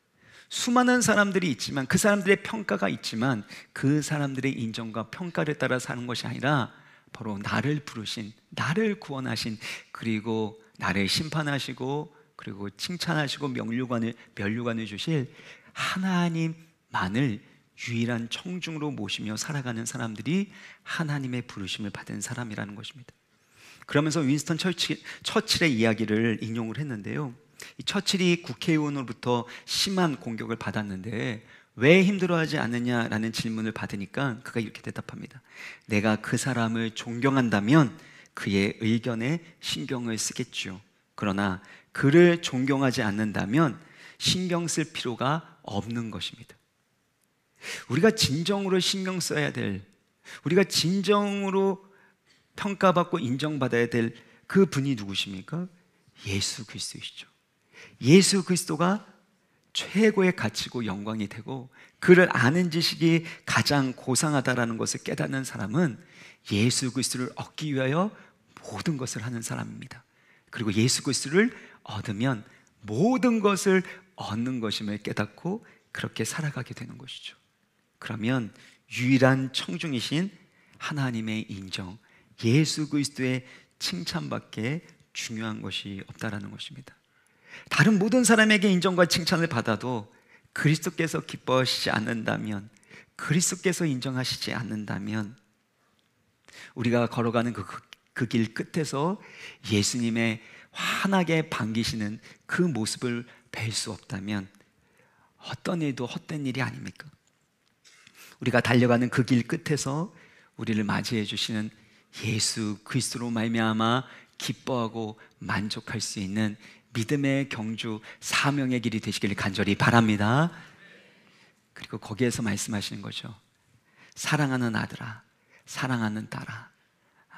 수많은 사람들이 있지만, 그 사람들의 평가가 있지만, 그 사람들의 인정과 평가를 따라 사는 것이 아니라 바로 나를 부르신, 나를 구원하신, 그리고 나를 심판하시고, 그리고 칭찬하시고 면류관을 주실 하나님만을 유일한 청중으로 모시며 살아가는 사람들이 하나님의 부르심을 받은 사람이라는 것입니다. 그러면서 윈스턴 처칠의 이야기를 인용을 했는데요, 이 처칠이 국회의원으로부터 심한 공격을 받았는데 왜 힘들어하지 않느냐라는 질문을 받으니까 그가 이렇게 대답합니다. 내가 그 사람을 존경한다면 그의 의견에 신경을 쓰겠죠. 그러나 그를 존경하지 않는다면 신경 쓸 필요가 없는 것입니다. 우리가 진정으로 신경 써야 될, 우리가 진정으로 평가받고 인정받아야 될 그 분이 누구십니까? 예수 그리스도이시죠. 예수 그리스도가 최고의 가치고 영광이 되고, 그를 아는 지식이 가장 고상하다라는 것을 깨닫는 사람은 예수 그리스도를 얻기 위하여 모든 것을 하는 사람입니다. 그리고 예수 그리스도를 얻으면 모든 것을 얻는 것임을 깨닫고 그렇게 살아가게 되는 것이죠. 그러면 유일한 청중이신 하나님의 인정, 예수 그리스도의 칭찬밖에 중요한 것이 없다라는 것입니다. 다른 모든 사람에게 인정과 칭찬을 받아도 그리스도께서 기뻐하시지 않는다면, 그리스도께서 인정하시지 않는다면, 우리가 걸어가는 그 길 끝에서 예수님의 환하게 반기시는 그 모습을 뵐 수 없다면 어떤 일도 헛된 일이 아닙니까? 우리가 달려가는 그 길 끝에서 우리를 맞이해 주시는 예수 그리스도로 말미암아 기뻐하고 만족할 수 있는 믿음의 경주, 사명의 길이 되시길 간절히 바랍니다. 그리고 거기에서 말씀하시는 거죠. 사랑하는 아들아, 사랑하는 딸아,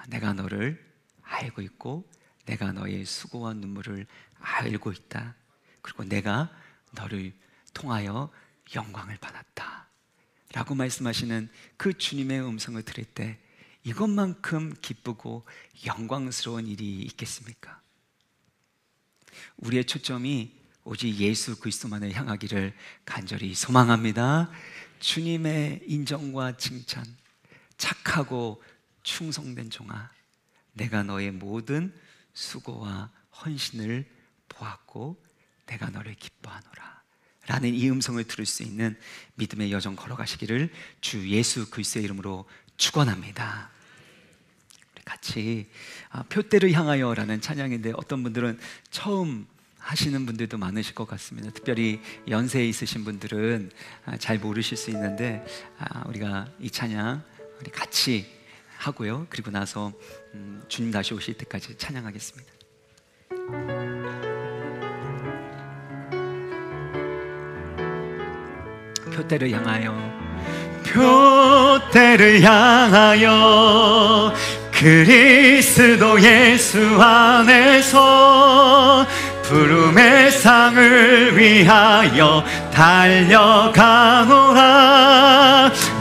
내가 너를 알고 있고 내가 너의 수고와 눈물을 알고 있다. 그리고 내가 너를 통하여 영광을 받았다 라고 말씀하시는 그 주님의 음성을 들을 때 이것만큼 기쁘고 영광스러운 일이 있겠습니까? 우리의 초점이 오직 예수 그리스도만을 향하기를 간절히 소망합니다. 주님의 인정과 칭찬, 착하고 충성된 종아, 내가 너의 모든 수고와 헌신을 보았고 내가 너를 기뻐하노라 라는 이 음성을 들을 수 있는 믿음의 여정 걸어가시기를 주 예수 그리스도의 이름으로 축원합니다. 우리 같이 표대를 향하여 라는 찬양인데, 어떤 분들은 처음 하시는 분들도 많으실 것 같습니다. 특별히 연세에 있으신 분들은 잘 모르실 수 있는데, 우리가 이 찬양 우리 같이 하고요, 그리고 나서 주님 다시 오실 때까지 찬양하겠습니다. 표대를 향하여, 표대를 향하여 그리스도 예수 안에서 부름의 상을 위하여 달려가노라.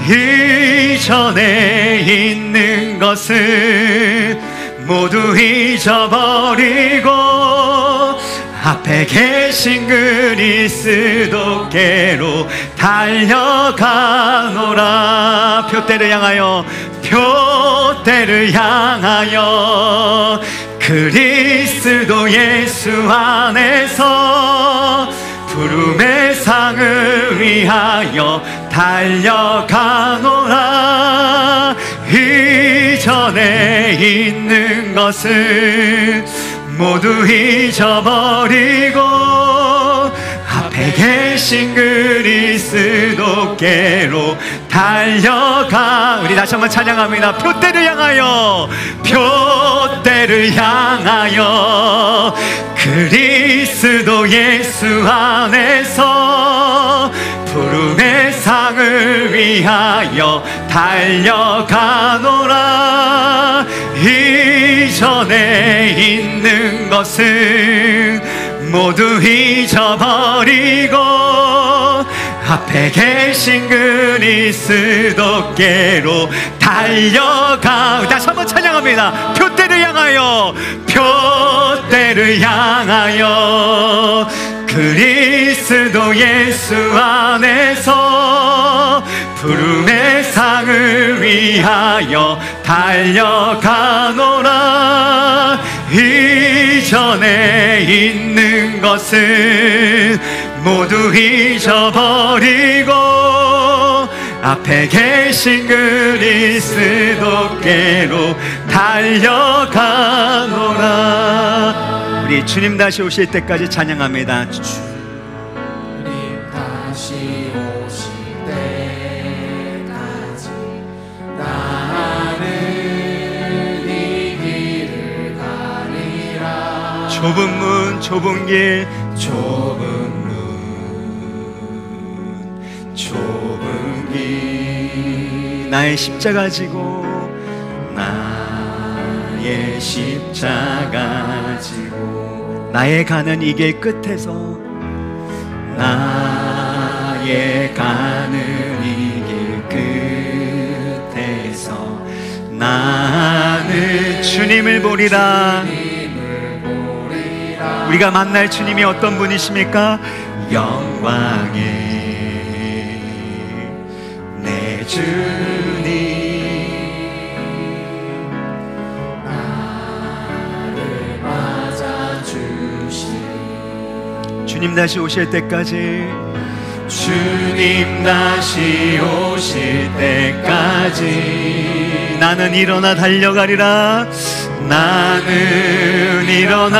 이전에 있는 것은 모두 잊어버리고 앞에 계신 그리스도께로 달려가노라. 표대를 향하여, 표대를 향하여 그리스도 예수 안에서 부름의 상을 위하여 달려가노라. 이전에 있는 것을 모두 잊어버리고 앞에 계신 그리스도께로 달려가. 우리 다시 한번 찬양합니다. 표대를 향하여, 표대를 향하여 그리스도 예수 안에서 부름의 상을 위하여 달려가노라. 이전에 있는 것은 모두 잊어버리고 앞에 계신 그리스도께로 달려가. 다시 한번 찬양합니다. 표대를 향하여, 표대를 향하여 그리스도 예수 안에서 부름의 상을 위하여 달려가노라. 이전에 있는 것은 모두 잊어버리고 앞에 계신 그리스도께로 달려가노라. 우리 주님 다시 오실 때까지 찬양합니다. 주님 다시 오실 때까지 나는 이 길을 가리라. 좁은 문 좁은 길, 좁은 문 좁은 길, 나의 십자가 지고 나의 십자가 지고 나의 가는 이 길 끝에서, 나의 가는 이 길 끝에서 나는 주님을 보리라. 주님을 보리라. 우리가 만날 주님이 어떤 분이십니까? 영광의 내 주님, 나를 맞아주시니. 주님 다시 오실 때까지, 주님 다시 오실 때까지 나는 일어나 달려가리라. 나는 일어나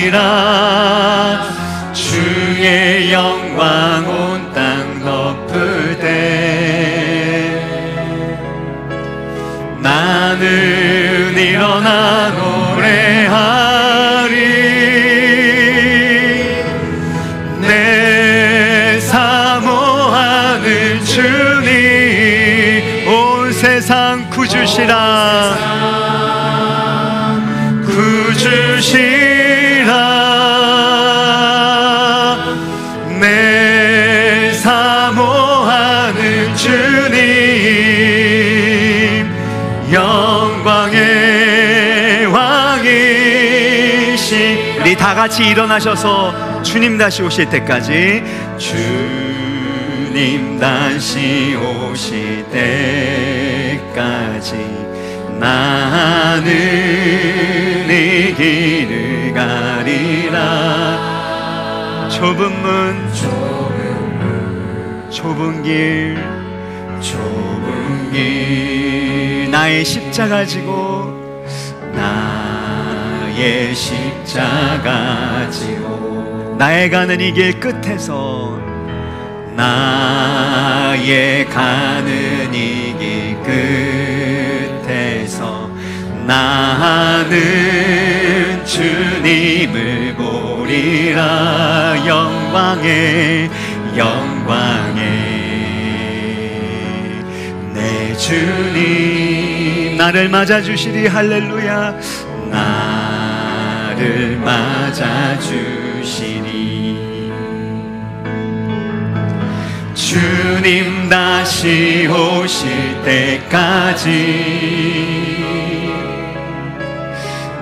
달려가리라. 주의 영광 온 땅 덮을 때 나는 일어나 노래하리. 내 사모하는 주님 온 세상 구주시라. 구주시라. 내 사모하는 주님 영광의 왕이시. 우리 다 같이 일어나셔서 주님 다시 오실 때까지, 주님 다시 오실 때까지 나는 이 길을 가리라. 좁은 문 좁은 길, 좁은 길, 나의 십자가 지고 나의 십자가 지고 나의 가는 이 길 끝에서, 나의 가는 이 길 끝에서 나는 주님을 보리라. 영광의 내 주님 나를 맞아주시리. 할렐루야. 나를 맞아주시니. 주님 다시 오실 때까지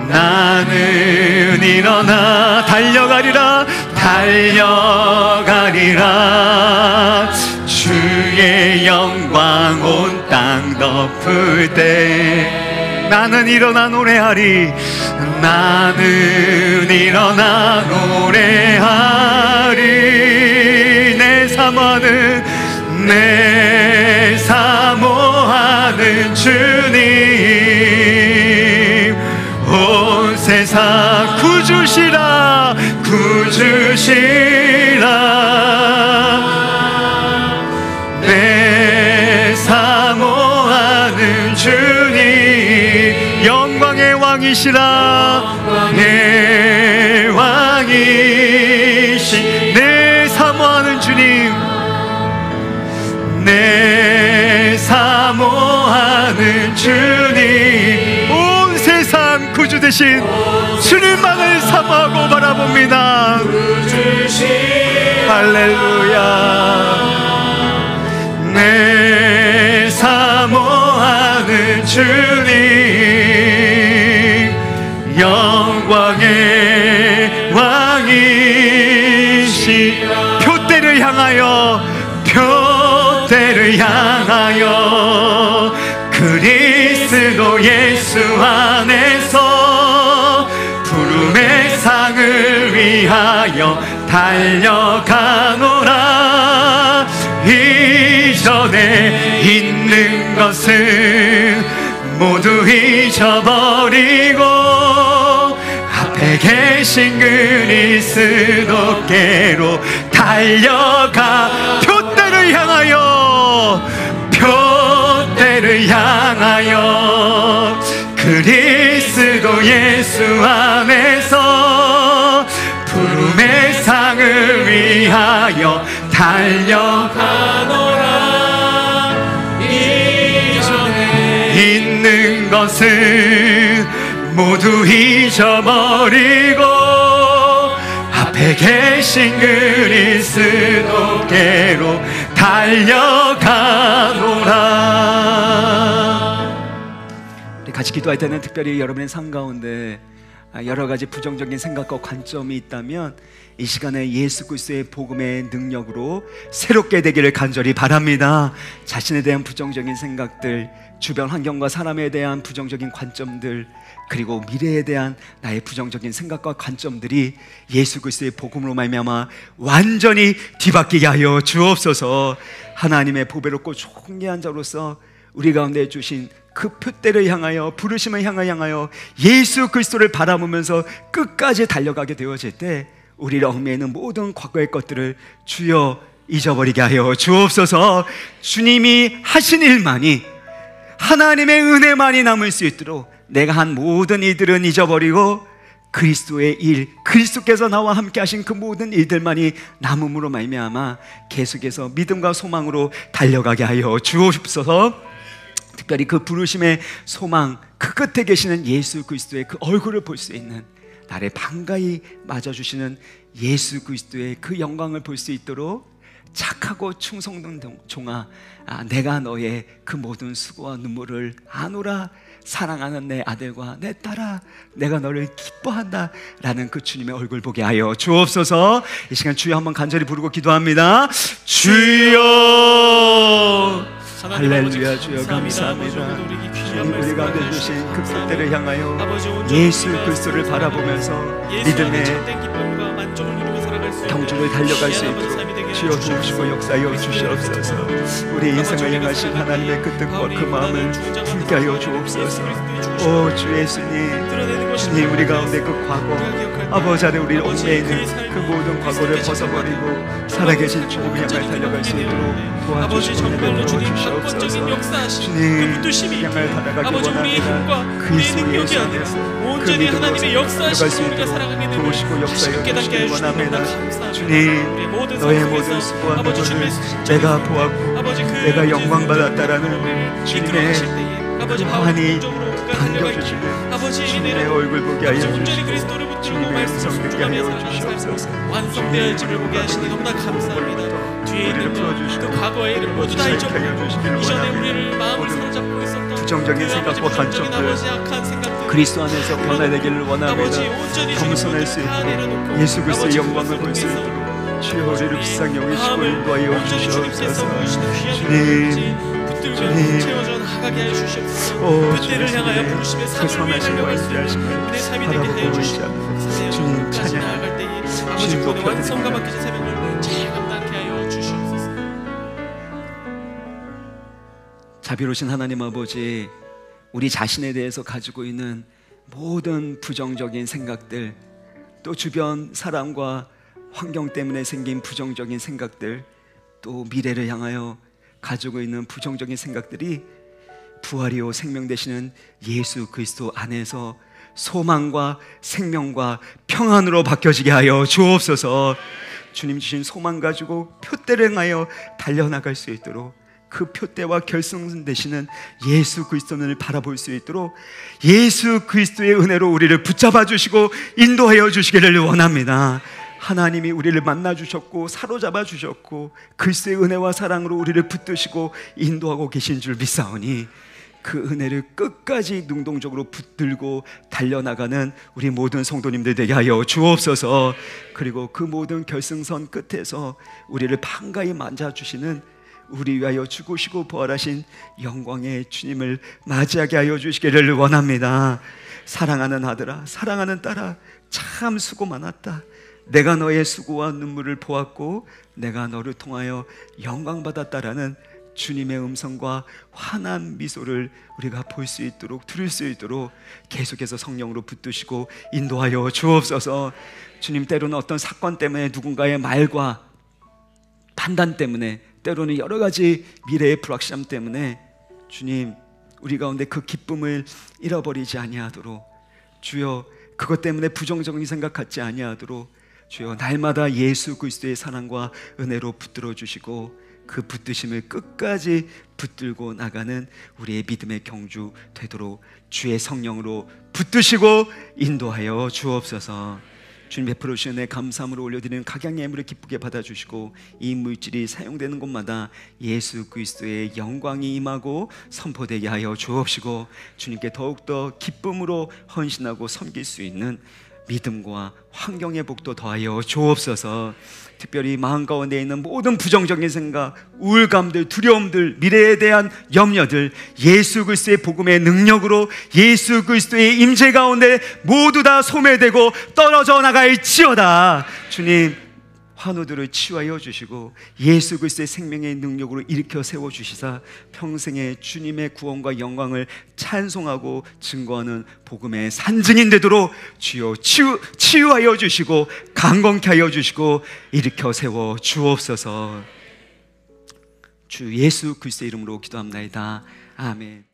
나는 일어나 달려가리라. 달려가리라. 주의 영광 온 땅 덮을 때 나는 일어나 노래하리. 나는 일어나 노래하리. 내 사모하는 주님, 온 세상 구주시라 내 사모하는 주님, 영광의 왕이시라. 내 왕이시 내 사모하는 주님, 내 사모하는 주님, 온 세상 구주 되신 주님만을 사모하고 바라봅니다. 할렐루야. 내 사모하는 주님, 영광의 왕이시 표대를 향하여 그리스도 예수 안에서 부름의 상을 위하여 달려가노라. 이전에 있는 것은 모두 잊어버리고 앞에 계신 그리스도께로 달려가. 표대를 향하여 그리스도 예수 안에서 부름의 상을 위하여 달려가노라. 이전에 있는 것은 모두 잊어버리고 앞에 계신 그리스도께로 달려가노라. 우리 같이 기도할 때는 특별히 여러분의 삶 가운데 여러 가지 부정적인 생각과 관점이 있다면 이 시간에 예수 그리스도의 복음의 능력으로 새롭게 되기를 간절히 바랍니다. 자신에 대한 부정적인 생각들, 주변 환경과 사람에 대한 부정적인 관점들, 그리고 미래에 대한 나의 부정적인 생각과 관점들이 예수 그리스도의 복음으로 말미암아 완전히 뒤바뀌게 하여 주옵소서. 하나님의 보배롭고 존귀한 자로서 우리 가운데 주신 그 표대를 향하여, 부르심을 향하여 예수 그리스도를 바라보면서 끝까지 달려가게 되어질 때 우리를 얽매이는 모든 과거의 것들을 주여 잊어버리게 하여 주옵소서. 주님이 하신 일만이, 하나님의 은혜만이 남을 수 있도록 내가 한 모든 일들은 잊어버리고 그리스도의 일, 그리스도께서 나와 함께 하신 그 모든 일들만이 남음으로 말미암아 계속해서 믿음과 소망으로 달려가게 하여 주옵소서. 특별히 그 부르심의 소망, 그 끝에 계시는 예수 그리스도의 그 얼굴을 볼 수 있는, 나를 반가이 맞아주시는 예수 그리스도의 그 영광을 볼 수 있도록 착하고 충성된 종아, 내가 너의 그 모든 수고와 눈물을 아노라. 사랑하는 내 아들과 내 딸아, 내가 너를 기뻐한다 라는 그 주님의 얼굴 보게 하여 주옵소서. 이 시간 주여 한번 간절히 부르고 기도합니다. 주여, 할렐루야. 주여 감사합니다. 주님 우리 가운데 주신 그 뜻대를 향하여 예수 그리스도를 바라보면서 믿음의 경주를 달려갈 수 있도록 주여 도우시고 역사하여 주시옵소서. 우리 인생을 향하신 하나님의 그 뜻과 그 마음을 품게 하여 주옵소서. 오 주 예수님, 주님 우리 가운데 그 과거, 아버지 안에 우리를 얽매이는 그 모든 과거를 벗어버리고 살아계신 주님을 향해 달려갈 수 있도록 도와주시고 도와주시옵소서. 주님 향을 달아가기 원합니다. 그리스도 예수 안에서 그 믿음으로 달려갈 수 있도록 도우시고 역사하여 주시기 원합니다. 주님 너의 모든 수고와 노력을 내가 보았고 내가 영광받았다라는 주님의 많이 반겨주시는 주님의 얼굴 보게 하여 주시고 주님의 음성 듣게 하여 주시옵소서. 완성될 집을 보게 하시니 너무나 감사합니다. 뒤에 있는 그 과거의 일을 모두 다 잊어버리고 이전에 우리를 마음을 사로잡고 있었던 부정적인 생각과 관점들 그리스도 안에서 변화되기를 원합니다. 겸손할 수 있도록 예수 그리스도의 영광을 볼 수 있도록 주여 우리를 불쌍히 여기시고 인도하여 주시옵소서. 주님 붙들고 주님. 채워져 나가게 하여 주시옵소서. 오, 그때를 주님. 향하여 부르심의 그 사명을 선하신 달려갈 수 있는 하시고 우리의 삶이 되게 하여 바라보고 주시옵소서. 있지 주님 끝까지 찬양. 나아갈 때에 아버지 주님 구원의 높여드립니다. 완성과 맡기신 사명을 잘 감당케 하여 주시옵소서. 자비로우신 하나님 아버지, 우리 자신에 대해서 가지고 있는 모든 부정적인 생각들, 또 주변 사람과 환경 때문에 생긴 부정적인 생각들, 또 미래를 향하여 가지고 있는 부정적인 생각들이 부활이요 생명 되시는 예수 그리스도 안에서 소망과 생명과 평안으로 바뀌어지게 하여 주옵소서. 주님 주신 소망 가지고 표대를 향하여 달려나갈 수 있도록, 그 표대와 결승 되시는 예수 그리스도를 바라볼 수 있도록 예수 그리스도의 은혜로 우리를 붙잡아 주시고 인도하여 주시기를 원합니다. 하나님이 우리를 만나 주셨고 사로잡아 주셨고 그리스도의 은혜와 사랑으로 우리를 붙드시고 인도하고 계신 줄 믿사오니, 그 은혜를 끝까지 능동적으로 붙들고 달려나가는 우리 모든 성도님들 되게 하여 주옵소서. 그리고 그 모든 결승선 끝에서 우리를 반가이 만져주시는, 우리 위하여 죽으시고 부활하신 영광의 주님을 맞이하게 하여 주시기를 원합니다. 사랑하는 아들아, 사랑하는 딸아, 참 수고 많았다. 내가 너의 수고와 눈물을 보았고 내가 너를 통하여 영광받았다라는 주님의 음성과 환한 미소를 우리가 볼 수 있도록, 들을 수 있도록 계속해서 성령으로 붙드시고 인도하여 주옵소서. 주님, 때로는 어떤 사건 때문에, 누군가의 말과 판단 때문에, 때로는 여러 가지 미래의 불확실함 때문에 주님, 우리 가운데 그 기쁨을 잃어버리지 아니하도록, 주여 그것 때문에 부정적인 생각 갖지 아니하도록 주여 날마다 예수 그리스도의 사랑과 은혜로 붙들어 주시고 그 붙드심을 끝까지 붙들고 나가는 우리의 믿음의 경주 되도록 주의 성령으로 붙드시고 인도하여 주옵소서. 주님 베풀어 주신 은혜 감사함으로 올려드리는 각양의 예물을 기쁘게 받아주시고, 이 물질이 사용되는 곳마다 예수 그리스도의 영광이 임하고 선포되게 하여 주옵시고, 주님께 더욱더 기쁨으로 헌신하고 섬길 수 있는 믿음과 환경의 복도 더하여 주옵소서. 특별히 마음 가운데 있는 모든 부정적인 생각, 우울감들, 두려움들, 미래에 대한 염려들 예수 그리스도의 복음의 능력으로 예수 그리스도의 임재 가운데 모두 다 소멸되고 떨어져 나갈지어다. 주님, 환우들을 치유하여 주시고 예수 그리스도의 생명의 능력으로 일으켜 세워주시사 평생의 주님의 구원과 영광을 찬송하고 증거하는 복음의 산증인 되도록 주여 치유하여 주시고 강건케 하여 주시고 일으켜 세워 주옵소서. 주 예수 그리스도의 이름으로 기도합나이다. 아멘.